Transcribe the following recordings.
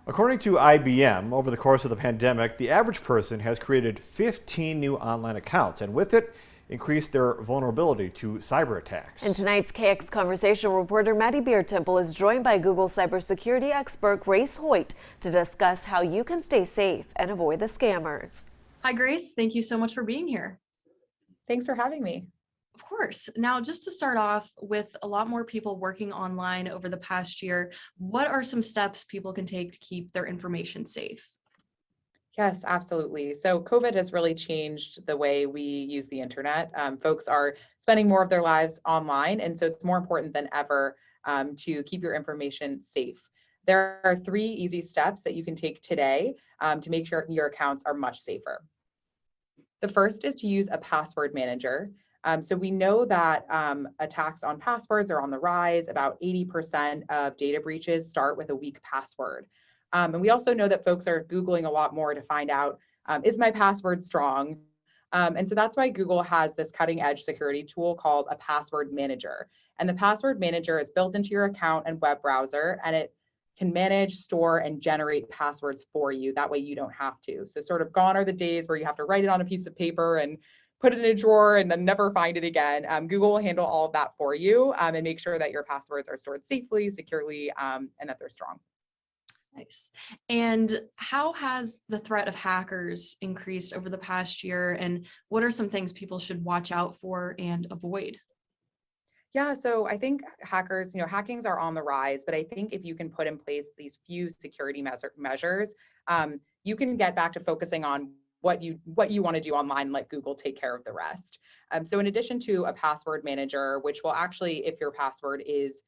According to IBM, over the course of the pandemic, the average person has created 15 new online accounts, and with it, increased their vulnerability to cyber attacks. In tonight's KX Conversation, reporter Maddie Beer-Temple is joined by Google cybersecurity expert Grace Hoyt to discuss how you can stay safe and avoid the scammers. Hi, Grace. Thank you so much for being here. Thanks for having me. Of course. Now, just to start off, with a lot more people working online over the past year, what are some steps people can take to keep their information safe? Yes, absolutely. So COVID has really changed the way we use the internet. Folks are spending more of their lives online, and so it's more important than ever to keep your information safe. There are 3 easy steps that you can take today to make sure your accounts are much safer. The first is to use a password manager. So we know that attacks on passwords are on the rise. About 80% of data breaches start with a weak password. And we also know that folks are Googling a lot more to find out, is my password strong? And so that's why Google has this cutting edge security tool called a password manager. And the password manager is built into your account and web browser, and it can manage, store, and generate passwords for you. That way you don't have to. So sort of gone are the days where you have to write it on a piece of paper and put it in a drawer and then never find it again. Google will handle all of that for you and make sure that your passwords are stored safely, securely, and that they're strong. Nice. And how has the threat of hackers increased over the past year? And what are some things people should watch out for and avoid? Yeah, so I think hackers, hackings are on the rise, but I think if you can put in place these few security measures, you can get back to focusing on what you want to do online and let Google take care of the rest. So in addition to a password manager, which will actually, if your password is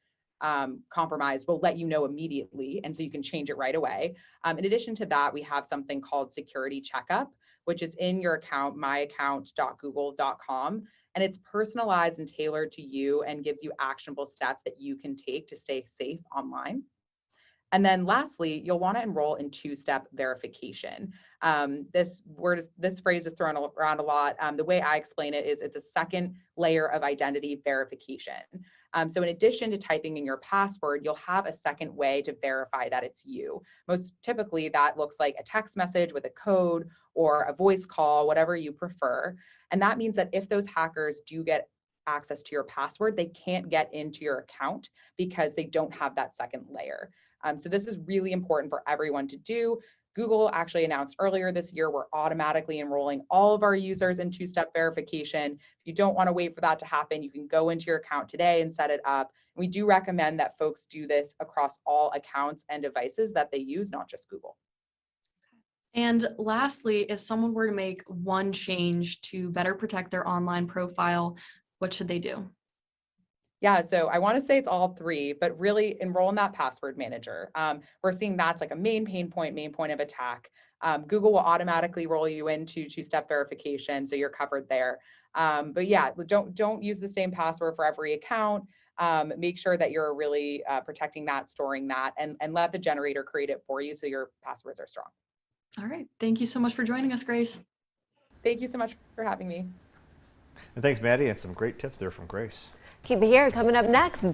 compromised, will let you know immediately, and so you can change it right away. In addition to that, we have something called Security Checkup, which is in your account, myaccount.google.com, and it's personalized and tailored to you and gives you actionable steps that you can take to stay safe online. And then lastly, you'll want to enroll in 2-step verification. This phrase is thrown around a lot. The way I explain it is it's a second layer of identity verification. So in addition to typing in your password, you'll have a second way to verify that it's you. Most typically, that looks like a text message with a code or a voice call, whatever you prefer. And that means that if those hackers do get access to your password, they can't get into your account because they don't have that second layer. So this is really important for everyone to do. Google actually announced earlier this year, we're automatically enrolling all of our users in 2-step verification. If you don't want to wait for that to happen, you can go into your account today and set it up. We do recommend that folks do this across all accounts and devices that they use, not just Google. And lastly, if someone were to make one change to better protect their online profile, what should they do? Yeah, so I want to say it's all 3, but really enroll in that password manager. We're seeing that's like a main point of attack. Google will automatically roll you into 2-step verification, so you're covered there. But yeah, don't use the same password for every account. Make sure that you're really protecting that, storing that, and let the generator create it for you so your passwords are strong. All right. Thank you so much for joining us, Grace. Thank you so much for having me. And thanks, Maddie, and some great tips there from Grace. Keep it here. Coming up next.